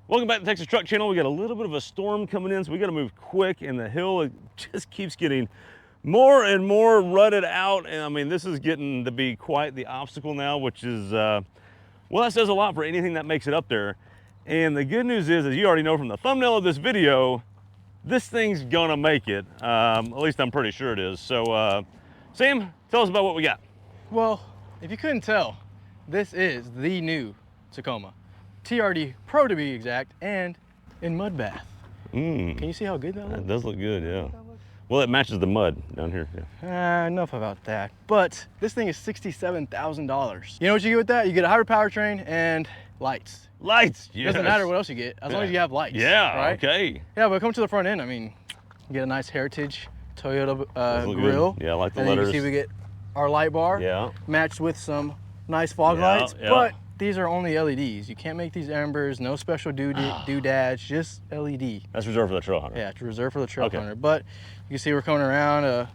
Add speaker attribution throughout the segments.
Speaker 1: Welcome back to the Texas Truck Channel. We got a little bit of a storm coming in, so we got to move quick, and the hill it just keeps getting more and more rutted out. And I mean, this is getting to be quite the obstacle now, which is, well, that says a lot for anything that makes it up there. And the good news is, as you already know from the thumbnail of this video, this thing's gonna make it. At least I'm pretty sure it is. So, Sam, tell us about what we got.
Speaker 2: Well, if you couldn't tell, this is the new Tacoma TRD PRO to be exact, and in mud bath. Can you see how good that looks?
Speaker 1: That does look good, yeah. Well, it matches the mud down here. Yeah.
Speaker 2: Enough about that. But this thing is $67,000. You know what you get with that? You get a hybrid powertrain and lights.
Speaker 1: Lights, yes.
Speaker 2: Doesn't matter what else you get, as long as you have lights.
Speaker 1: Yeah,
Speaker 2: right?
Speaker 1: okay.
Speaker 2: Yeah, but come to the front end, I mean, you get a nice heritage Toyota grill.
Speaker 1: Good. Yeah, I like the
Speaker 2: and
Speaker 1: letters.
Speaker 2: You can see we get our light bar, matched with some nice fog lights, but these are only LEDs. You can't make these ambers, no special doodads, just LED.
Speaker 1: That's reserved for the trail hunter.
Speaker 2: Yeah, it's reserved for the trail hunter. But you can see we're coming around.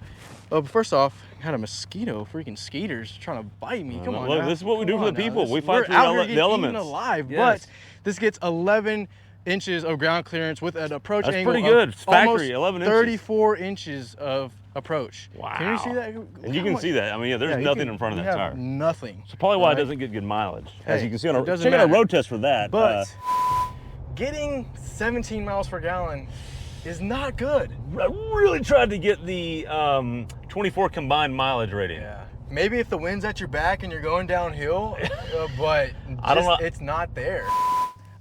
Speaker 2: Oh, first off, I had a mosquito, freaking skeeters trying to bite me. Come on,
Speaker 1: look, this is what we do for the people. We fight for the elements.
Speaker 2: Alive, but this gets 11 inches of ground clearance with an approach angle.
Speaker 1: That's pretty good. It's factory,
Speaker 2: almost
Speaker 1: 11 inches.
Speaker 2: 34 inches of approach.
Speaker 1: Wow.
Speaker 2: Can you see that?
Speaker 1: And you can see that. I mean, there's nothing in front of that tire.
Speaker 2: Nothing.
Speaker 1: So probably why it doesn't get good mileage. As you can see on
Speaker 2: check
Speaker 1: out a road test for that.
Speaker 2: But getting 17 miles per gallon is not good.
Speaker 1: I really tried to get the 24 combined mileage rating.
Speaker 2: Yeah. Maybe if the wind's at your back and you're going downhill, but it's not there.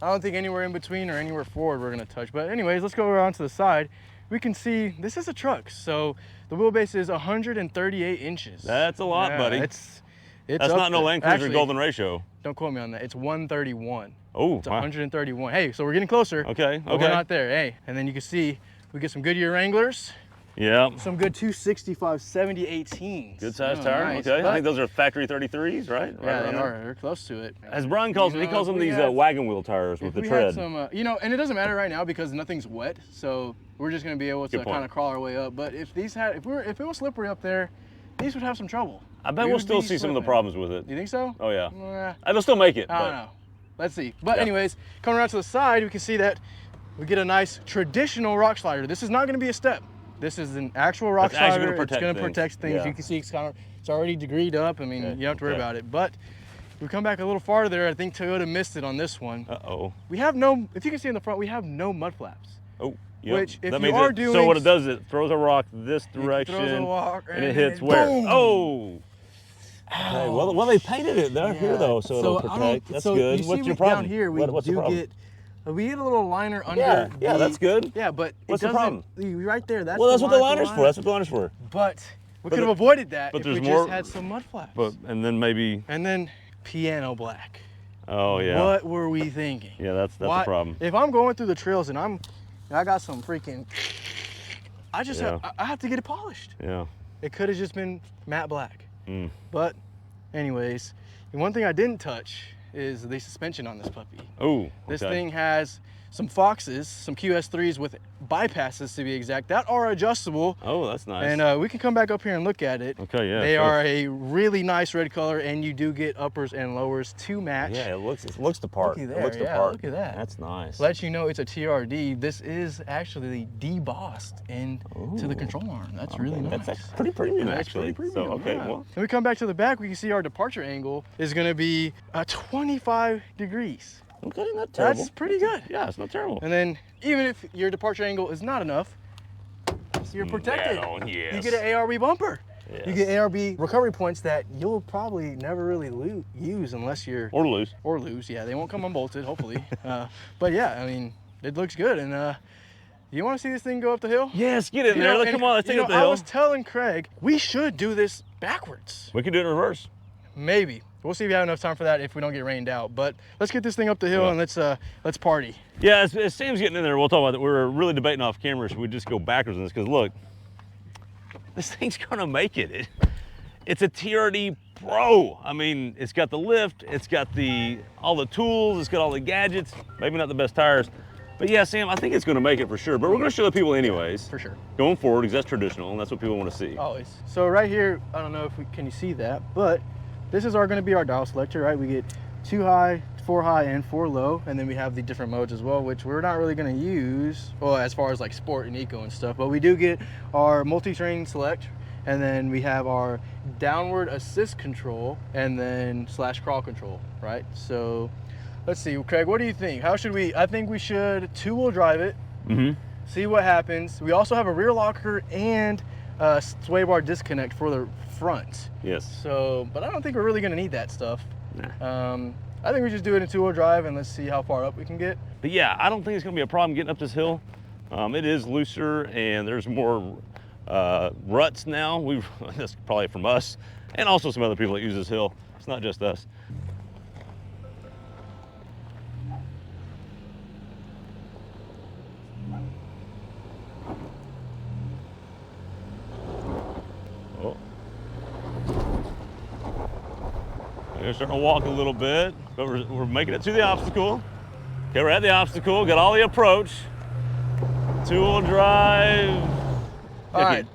Speaker 2: I don't think anywhere in between or anywhere forward we're gonna touch. But anyways, let's go around to the side. We can see this is a truck, so the wheelbase is 138 inches.
Speaker 1: That's a lot, buddy.
Speaker 2: That's
Speaker 1: not no Land Cruiser golden ratio.
Speaker 2: Don't quote me on that. It's 131.
Speaker 1: Oh,
Speaker 2: it's 131. Hey, so we're getting closer.
Speaker 1: Okay.
Speaker 2: We're not there. Hey, and then you can see we get some Goodyear Wranglers.
Speaker 1: Yeah.
Speaker 2: Some good 265 70 18s.
Speaker 1: Good size tire.
Speaker 2: Nice.
Speaker 1: Okay. I think those are factory 33s, right?
Speaker 2: Yeah, they are. They're close to it.
Speaker 1: As Brian calls them, he calls them these wagon wheel tires with the tread.
Speaker 2: Some, you know, and it doesn't matter right now because nothing's wet, so we're just going to be able to kind of crawl our way up. But if these had, if it was slippery up there, these would have some trouble.
Speaker 1: I bet we'll still see some of the problems with it.
Speaker 2: You think so?
Speaker 1: Oh yeah. They'll still make it.
Speaker 2: I don't know. Let's see. But anyways, coming around to the side, we can see that we get a nice traditional rock slider. This is not going to be a step. This is an actual rock slider. It's going to protect things. Yeah. You can see it's already degreed up. I mean, you don't have to worry about it. But we come back a little farther. I think Toyota missed it on this one. We have no, if you can see in the front, we have no mud flaps.
Speaker 1: Oh,
Speaker 2: yep. Which, if you are doing,
Speaker 1: so what it does is it throws a rock this direction, and it hits where? Boom. Oh. Okay, well, they painted it here though, so it'll protect. That's good. What's your problem?
Speaker 2: Down here, we get a little liner under.
Speaker 1: Yeah, that's good.
Speaker 2: Yeah, but
Speaker 1: what's the problem?
Speaker 2: Right there. That's
Speaker 1: what the liner's for. That's what the liner's for.
Speaker 2: But we could have avoided that if we
Speaker 1: just
Speaker 2: had some mud flaps.
Speaker 1: And then
Speaker 2: piano black.
Speaker 1: Oh yeah.
Speaker 2: What were we thinking?
Speaker 1: Yeah, that's the problem.
Speaker 2: If I'm going through the trails and I got some freaking, I have to get it polished.
Speaker 1: Yeah.
Speaker 2: It could have just been matte black. But anyways, the one thing I didn't touch is the suspension on this puppy.
Speaker 1: Oh,
Speaker 2: this thing has some Foxes, some QS3s with bypasses to be exact, that are adjustable.
Speaker 1: Oh, that's nice.
Speaker 2: And we can come back up here and look at it.
Speaker 1: Okay, yeah.
Speaker 2: They are a really nice red color, and you do get uppers and lowers to match.
Speaker 1: Yeah, it looks the part.
Speaker 2: Looky there,
Speaker 1: it looks the part.
Speaker 2: Look at that.
Speaker 1: That's nice.
Speaker 2: Let you know it's a TRD. This is actually debossed into the control arm. That's really nice.
Speaker 1: That's pretty premium, actually.
Speaker 2: Pretty
Speaker 1: so,
Speaker 2: premium,
Speaker 1: okay, well.
Speaker 2: When we come back to the back, we can see our departure angle is going to be 25 degrees.
Speaker 1: Okay, not terrible.
Speaker 2: That's pretty good.
Speaker 1: Yeah, it's not terrible.
Speaker 2: And then even if your departure angle is not enough, you're protected.
Speaker 1: Yes.
Speaker 2: You get an ARB bumper.
Speaker 1: Yes.
Speaker 2: You get ARB recovery points that you'll probably never really use unless you're...
Speaker 1: Or lose.
Speaker 2: Or lose, yeah. They won't come unbolted, hopefully. But yeah, I mean, it looks good. And you want to see this thing go up the hill?
Speaker 1: Yes, get in there. Come on, let's take it up the hill.
Speaker 2: I was telling Craig, we should do this backwards.
Speaker 1: We could do it in reverse.
Speaker 2: Maybe. We'll see if we have enough time for that if we don't get rained out. But let's get this thing up the hill and let's party.
Speaker 1: Yeah, as Sam's getting in there, we'll talk about that. We were really debating off camera, should we just go backwards in this? Because look, this thing's gonna make it. It's a TRD PRO. I mean, it's got the lift, it's got all the tools, it's got all the gadgets. Maybe not the best tires, but yeah, Sam, I think it's gonna make it for sure. But we're gonna show the people anyways.
Speaker 2: For sure.
Speaker 1: Going forward, because that's traditional and that's what people want to see.
Speaker 2: Always. So right here, I don't know if can you see that, but this is going to be our dial selector, right? We get 2 high, 4 high and 4 low, and then we have the different modes as well, which we're not really going to use, well, as far as like sport and eco and stuff, but we do get our multi-terrain select, and then we have our downward assist control, and then / crawl control, right? So let's see, Craig, what do you think? How should we, I think we should 2-wheel drive it, see what happens. We also have a rear locker and a sway bar disconnect for the front.
Speaker 1: Yes.
Speaker 2: So, but I don't think we're really going to need that stuff.
Speaker 1: Nah.
Speaker 2: I think we just do it in 2-wheel drive and let's see how far up we can get.
Speaker 1: But yeah, I don't think it's gonna be a problem getting up this hill. It is looser and there's more ruts now. That's probably from us and also some other people that use this hill. It's not just us. We're starting to walk a little bit, but we're making it to the obstacle. Okay, we're at the obstacle, got all the approach. 2-wheel drive.
Speaker 2: All right,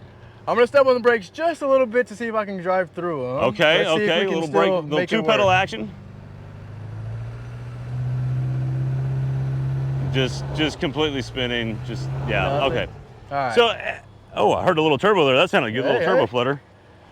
Speaker 2: I'm gonna step on the brakes just a little bit to see if I can drive through them.
Speaker 1: Okay, okay, a little brake, little 2-pedal action. Just completely spinning, just, yeah, okay.
Speaker 2: All right.
Speaker 1: So, oh, I heard a little turbo there. That sounded good, a little turbo flutter.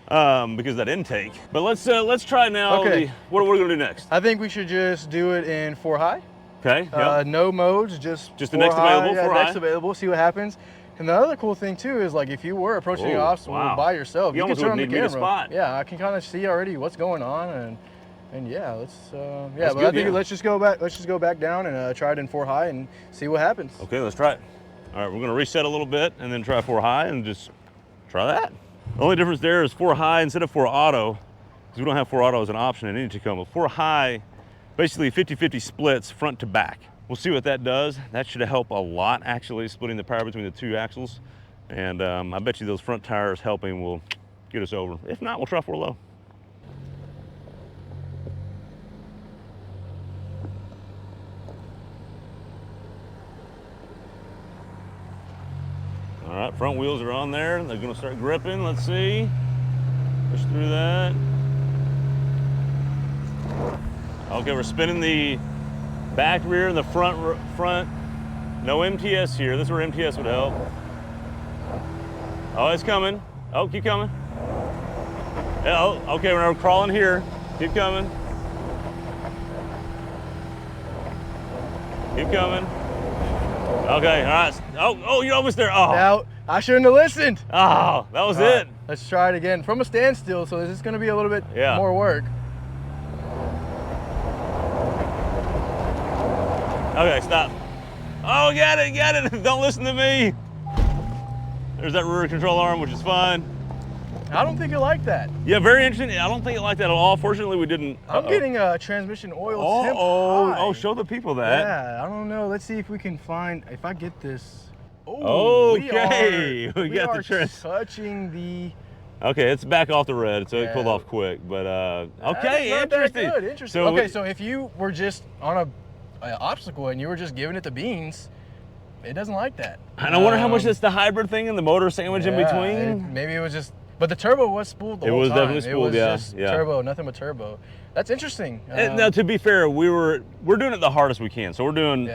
Speaker 1: Because of that intake. But let's try now.
Speaker 2: Okay.
Speaker 1: What are we gonna do next?
Speaker 2: I think we should just do it in 4 high.
Speaker 1: Okay. Yep.
Speaker 2: No modes, just
Speaker 1: the next available. 4 high.
Speaker 2: Next available. See what happens. And the other cool thing too is like if you were approaching an obstacle by yourself, you can turn on the camera.
Speaker 1: Spot.
Speaker 2: Yeah, I can kind of see already what's going on, and yeah, let's
Speaker 1: That's
Speaker 2: but
Speaker 1: good,
Speaker 2: I think let's just go back. Let's just go back down and try it in 4 high and see what happens.
Speaker 1: Okay, let's try it. All right, we're gonna reset a little bit and then try 4 high and just try that. The only difference there is 4 high instead of 4 auto, because we don't have 4 auto as an option in any Tacoma. 4 high, basically 50-50 splits front to back. We'll see what that does. That should help a lot, actually, splitting the power between the 2 axles. And I bet you those front tires helping will get us over. If not, we'll try 4 low. All right, front wheels are on there. They're gonna start gripping. Let's see. Push through that. Okay, we're spinning the back rear and the front. No MTS here. This is where MTS would help. Oh, it's coming. Oh, keep coming. Yeah, oh, okay, we're crawling here. Keep coming. Keep coming. Okay, all right. Oh, you're almost there. Oh.
Speaker 2: Now, I shouldn't have listened.
Speaker 1: Oh, that was it.
Speaker 2: Let's try it again from a standstill. So this is going to be a little bit more work.
Speaker 1: Okay, stop. Oh, got it. Don't listen to me. There's that rear control arm, which is fine.
Speaker 2: I don't think it liked that.
Speaker 1: Yeah, very interesting. I don't think it liked that at all. Fortunately, we didn't.
Speaker 2: I'm getting a transmission oil temp high.
Speaker 1: Oh, show the people that.
Speaker 2: Yeah, I don't know. Let's see if we can find, if I get this.
Speaker 1: Oh, okay.
Speaker 2: We
Speaker 1: got
Speaker 2: are
Speaker 1: the trans.
Speaker 2: touching the.
Speaker 1: Okay, it's back off the red, so it pulled off quick. But okay, interesting.
Speaker 2: Interesting. So okay, so if you were just on an obstacle and you were just giving it the beans, it doesn't like that.
Speaker 1: And I wonder how much it's the hybrid thing and the motor sandwich in between.
Speaker 2: Maybe it was just. But the turbo was spooled the whole time.
Speaker 1: It was definitely spooled,
Speaker 2: it was just turbo, nothing but turbo. That's interesting.
Speaker 1: Now, to be fair, we're doing it the hardest we can. So we're doing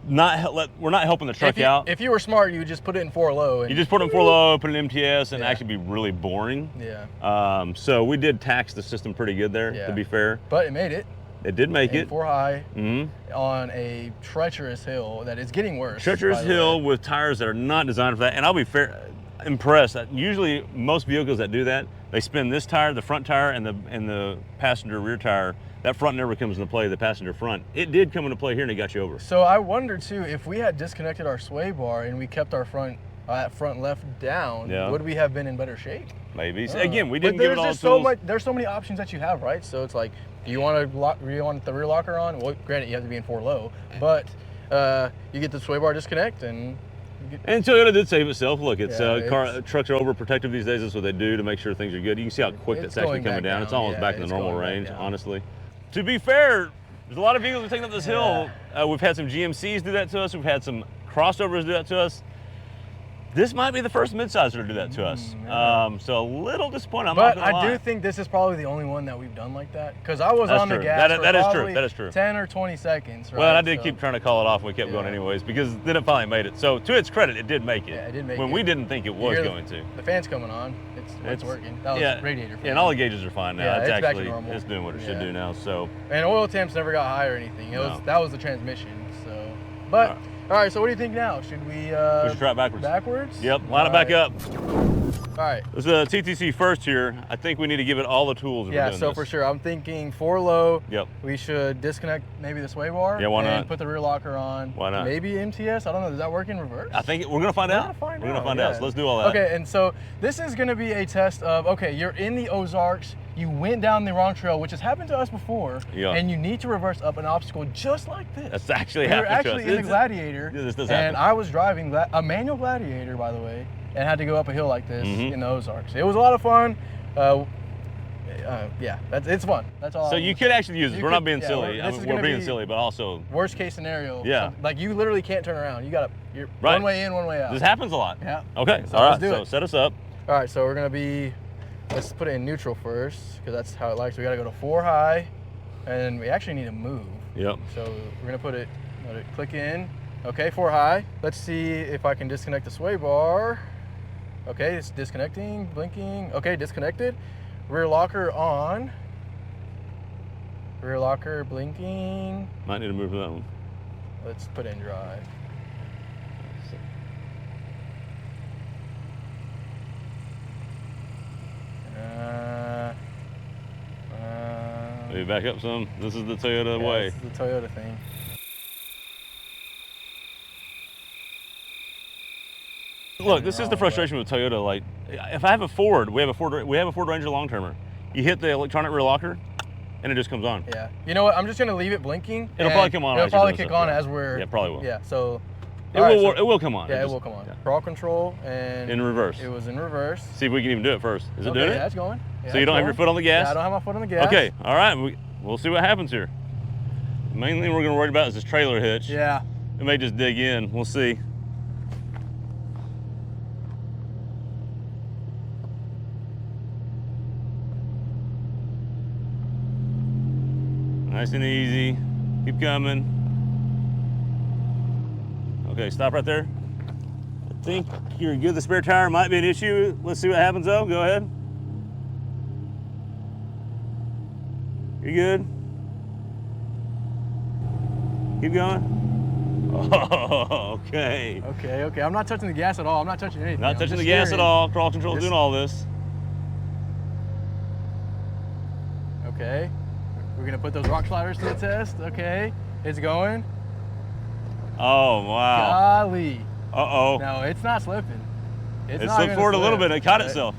Speaker 1: we're not helping the truck out.
Speaker 2: If you were smart, you would just put it in 4 low. And
Speaker 1: you just put it in 4 low, put an MTS, and actually be really boring.
Speaker 2: Yeah.
Speaker 1: So we did tax the system pretty good there, to be fair.
Speaker 2: But it made it.
Speaker 1: It did make it.
Speaker 2: 4 high on a treacherous hill that is getting worse.
Speaker 1: Treacherous hill with tires that are not designed for that. And I'll be impressed. Usually most vehicles that do that, they spin this tire, the front tire, and the passenger rear tire. That front never comes into play, the passenger front. It did come into play here and it got you over.
Speaker 2: So I wonder too, if we had disconnected our sway bar and we kept our front left down, would we have been in better shape?
Speaker 1: Maybe. So again, we didn't give it all the tools.
Speaker 2: There's so many options that you have, right? So it's like, do you want the rear locker on? Well, granted, you have to be in 4 low, but you get the sway bar disconnect and.
Speaker 1: And Toyota did save itself. Look, trucks are overprotective these days. That's what they do to make sure things are good. You can see how quick that's actually coming down. It's almost back in the normal range, honestly. To be fair, there's a lot of vehicles that are taking up this hill. We've had some GMCs do that to us. We've had some crossovers do that to us. This might be the first midsizer to do that to us. So a little disappointed.
Speaker 2: But I do think this is probably the only one that we've done like that. Because I was on the gas for
Speaker 1: that is true. That is true.
Speaker 2: 10 or 20 seconds. Right?
Speaker 1: Well, I did keep trying to call it off. We kept going anyways because then it finally made it. So to its credit, it did make it.
Speaker 2: Yeah, it did make it.
Speaker 1: When we didn't think it was going to.
Speaker 2: The fan's coming on. It's working. That was radiator fan.
Speaker 1: Yeah, and all the gauges are fine now.
Speaker 2: Yeah,
Speaker 1: it's
Speaker 2: back to
Speaker 1: actually
Speaker 2: normal.
Speaker 1: it's doing what it should do now. So.
Speaker 2: And oil temps never got high or anything. That was the transmission. So, but. All right, so what do you think now? Should we
Speaker 1: should try it backwards.
Speaker 2: Backwards?
Speaker 1: Yep, line it back up.
Speaker 2: All right.
Speaker 1: This is a TTC first here. I think we need to give it all the tools.
Speaker 2: Yeah, so for sure. I'm thinking 4 low.
Speaker 1: Yep.
Speaker 2: We should disconnect maybe the sway bar.
Speaker 1: Yeah, why not?
Speaker 2: And put the rear locker on.
Speaker 1: Why not?
Speaker 2: Maybe MTS. I don't know. Does that work in reverse?
Speaker 1: I think we're going to find out. We're going to find out. So let's do all that.
Speaker 2: Okay, and so this is going to be a test of, okay, you're in the Ozarks. You went down the wrong trail, which has happened to us before, and you need to reverse up an obstacle just like this.
Speaker 1: That's actually happened to us.
Speaker 2: We're actually in the Gladiator, and I was driving a manual Gladiator, by the way, and had to go up a hill like this in the Ozarks. It was a lot of fun. Yeah, it's fun. That's all.
Speaker 1: So you could actually use this. We're not being silly. We're being silly, but also
Speaker 2: worst case scenario.
Speaker 1: Yeah.
Speaker 2: Like you literally can't turn around. You're one way in, one way out.
Speaker 1: This happens a lot.
Speaker 2: Yeah.
Speaker 1: Okay. All right. So set us up.
Speaker 2: All right. So we're gonna be. Let's put it in neutral first, because that's how it likes. We gotta go to 4 high, and we actually need to move.
Speaker 1: Yep.
Speaker 2: So we're gonna let it click in. Okay, 4 high. Let's see if I can disconnect the sway bar. Okay, it's disconnecting, blinking. Okay, disconnected. Rear locker on. Rear locker blinking.
Speaker 1: Might need to move for that one.
Speaker 2: Let's put in drive.
Speaker 1: Maybe back up some. This is the Toyota way.
Speaker 2: This is the Toyota thing.
Speaker 1: Look, this is the frustration with Toyota. Like, if I have a Ford, we have a Ford Ranger long termer. You hit the electronic rear locker, and it just comes on.
Speaker 2: Yeah. You know what? I'm just gonna leave it blinking.
Speaker 1: It'll probably come on.
Speaker 2: It'll probably kick on as we're.
Speaker 1: Yeah, probably will.
Speaker 2: Yeah. So.
Speaker 1: It will come on.
Speaker 2: Yeah, it will come on. Crawl control and.
Speaker 1: In reverse.
Speaker 2: It was in reverse.
Speaker 1: See if we can even do it first. Is it doing it?
Speaker 2: Yeah, it's going. Yeah,
Speaker 1: so you don't have your foot on the gas?
Speaker 2: Yeah, I don't have my foot on the gas.
Speaker 1: Okay. All right. We'll see what happens here. The main thing we're gonna worry about is this trailer hitch.
Speaker 2: Yeah.
Speaker 1: It may just dig in. We'll see. Nice and easy. Keep coming. Okay, stop right there. I think you're good. The spare tire might be an issue. Let's see what happens though. Go ahead. You good? Keep going. Oh, okay.
Speaker 2: Okay. I'm not touching the gas at all. I'm not touching anything.
Speaker 1: Not touching the gas at all. Crawl control is doing all this.
Speaker 2: Okay. We're gonna put those rock sliders to the test. Okay. It's going.
Speaker 1: Oh, wow.
Speaker 2: Golly.
Speaker 1: Uh-oh.
Speaker 2: No, it's not slipping.
Speaker 1: It slipped forward a little bit. It caught itself.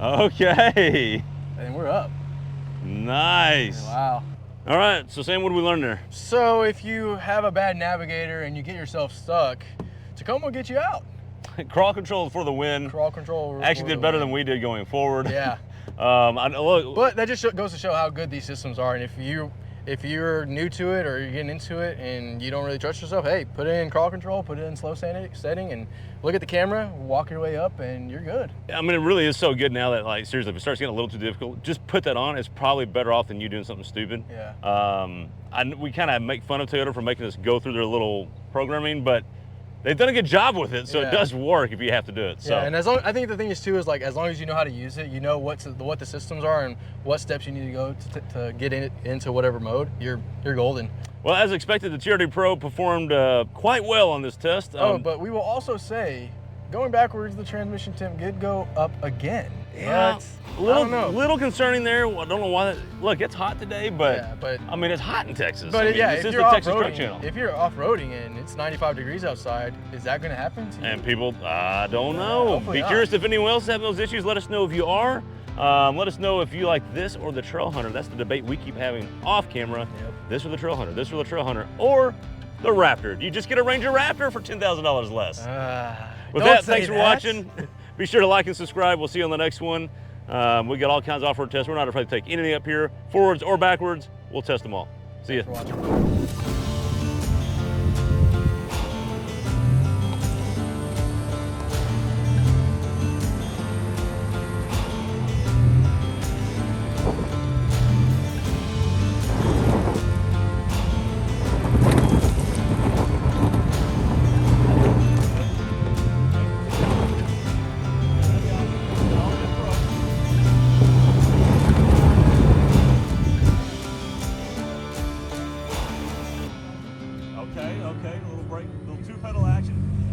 Speaker 1: Okay.
Speaker 2: And we're up.
Speaker 1: Nice.
Speaker 2: Wow.
Speaker 1: All right, so Sam, what did we learn there?
Speaker 2: So if you have a bad navigator and you get yourself stuck, Tacoma will get you out.
Speaker 1: Crawl control for the win.
Speaker 2: Crawl control.
Speaker 1: Actually did better than we did going forward.
Speaker 2: Yeah.
Speaker 1: Look,
Speaker 2: but that just goes to show how good these systems are. And if you're new to it or you're getting into it and you don't really trust yourself, hey, put it in crawl control, put it in slow setting, and look at the camera, walk your way up, and you're good.
Speaker 1: I mean, it really is so good now that, like, seriously, if it starts getting a little too difficult, just put that on. It's probably better off than you doing something stupid.
Speaker 2: Yeah.
Speaker 1: We kind of make fun of Toyota for making us go through their little programming, but they've done a good job with it, so it does work if you have to do it. So.
Speaker 2: Yeah, and I think the thing is too is like as long as you know how to use it, you know what the systems are and what steps you need to go to get into whatever mode, you're golden.
Speaker 1: Well, as expected, the TRDPRO performed quite well on this test.
Speaker 2: But we will also say, going backwards, the transmission temp did go up again.
Speaker 1: Yeah, little concerning there. I don't know why. Look, it's hot today, but I mean, it's hot in Texas.
Speaker 2: But
Speaker 1: this is the Texas Truck Channel.
Speaker 2: If you're off-roading and it's 95 degrees outside, is that going to happen to you?
Speaker 1: And people, I don't know. Be curious if anyone else is having those issues. Let us know if you are. Let us know if you like this or the Trail Hunter. That's the debate we keep having off camera. Yep. This or the Trail Hunter, this or the Trail Hunter, or the Raptor. Do you just get a Ranger Raptor for $10,000 less? With that, thanks for watching. Be sure to like and subscribe. We'll see you on the next one. We got all kinds of off-road tests. We're not afraid to take anything up here, forwards or backwards. We'll test them all. See you. Okay, okay, a little brake, little two pedal action.